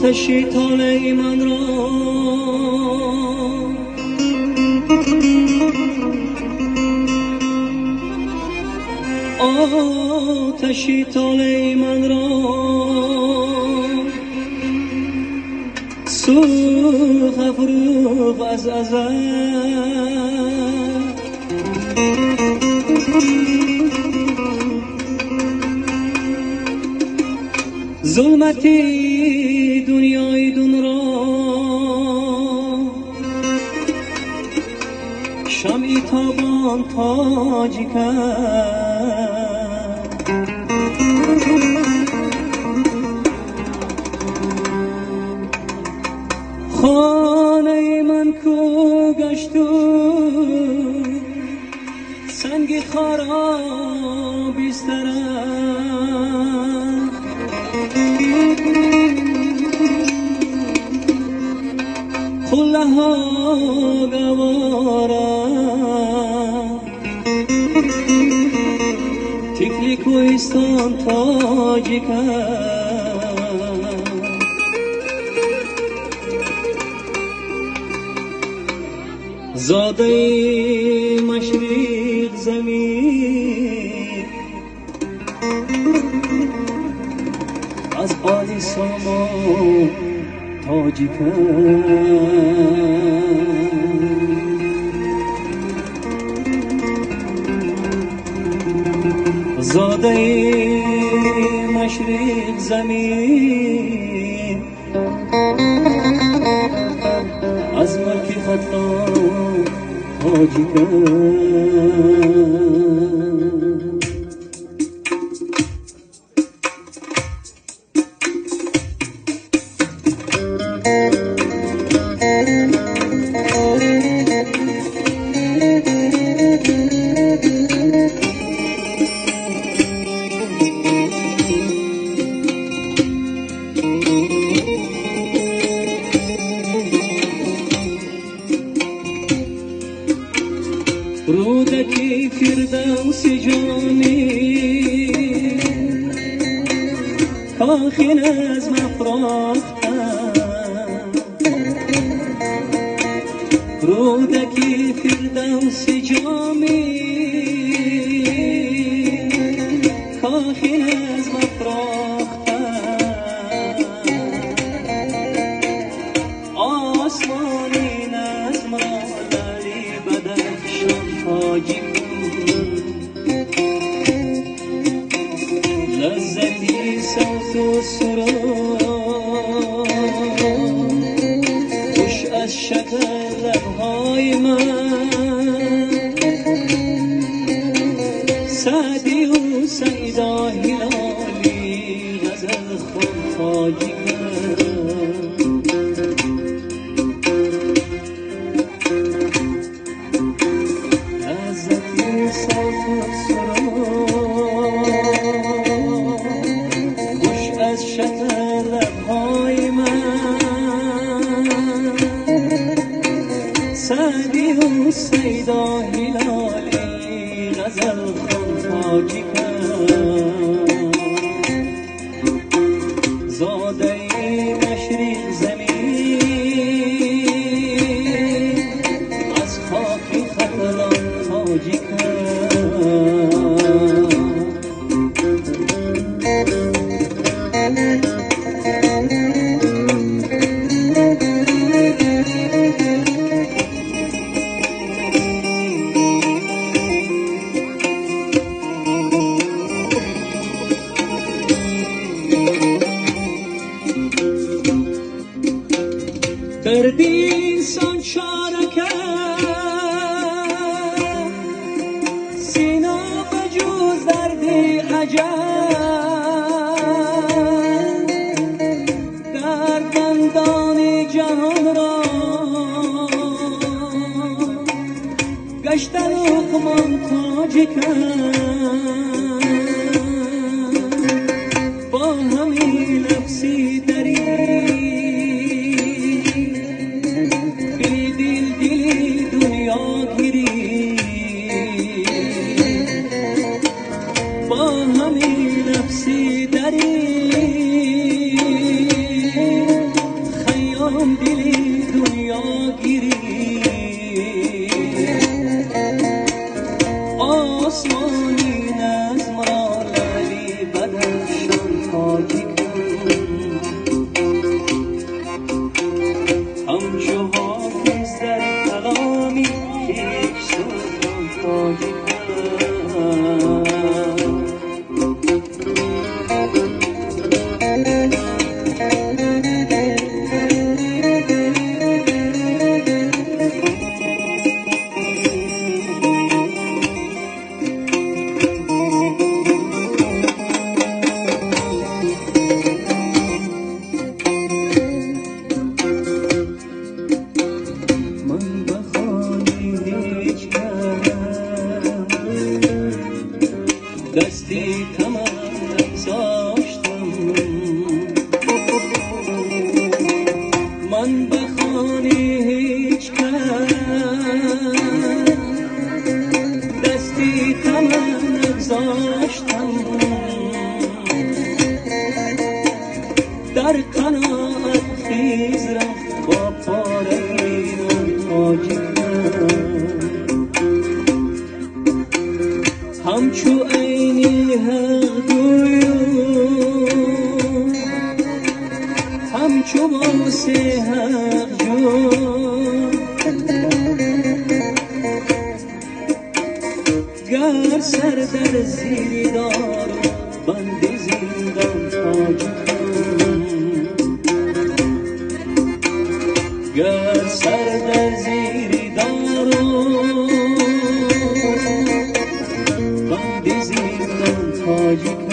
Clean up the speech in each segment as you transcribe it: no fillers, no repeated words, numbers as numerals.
آتشی طالع من را آتشی طالع من را سوخ افروخ از ظلمتی دنیای دون را شمعی تابان تاجی کرد خانه من کو گشت و سنگ خرابی سرم خله ها گوارم تکلی کوهستان تاجی کرد زاده مشرق زمین از آل سامان تاجی کرد زاده مشرق زمین از ملک ختام تاجی کرد رودکی فردوس جانی کاخین از مفراختم رودکی فردوس جانی کاخین از مفراختم آسمانی نظم را لعلی بدخشان تاجی لذتی صوت و سرود خوش از شکر لبهای من سعدی و سعیدا هلالی غزل خود تاجی کرد سعدی و سیدا هلالی غزل خون تاجی کرد زاده مشرق زمین از خاکی ختلان تاجی کرد دردی سان چاره کرد سینا بجوز دردی عجب دردمندانی جهان را گشت لقمان تاجی کرد با همین نفسی دری با همین نفسی دری من بخوانی هیچ کس دستی تمن نگذاشتم، در قناعت خیز رفت با پاره ایران تاجیکم، همچو عینی حق گویو همچو واسه حق جو، گر سر در زیری دار بند زندان تاجیکم، گر سر در زیری دار بند زندان تاجیکم.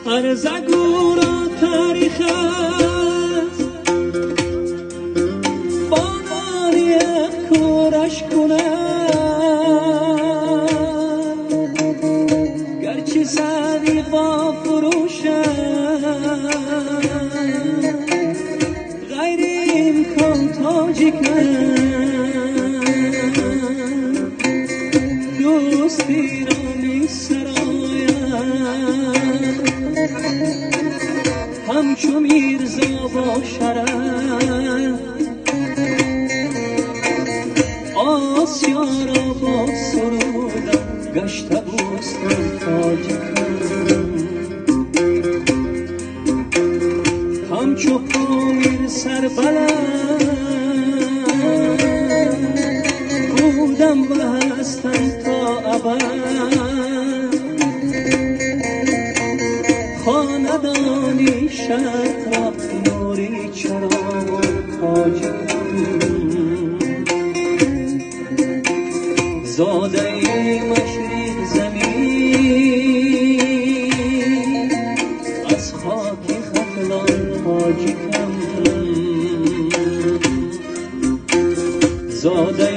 هر زگورا تاریخ است با ماری کورش کنه، گرچه سعدی با فروشه غیر امکان تاجیکه، دوستی را می سراید همچو میرزا با شرف، آسیا را با سرودم گشته بوستان تاجیکم، همچو پامیر سربلند بودم و هستم تا ابد، خاندانی شرق را نوری چراغ تاجیکم، زاده مشرق زمین از خاک ختلان تاجیکم، زاده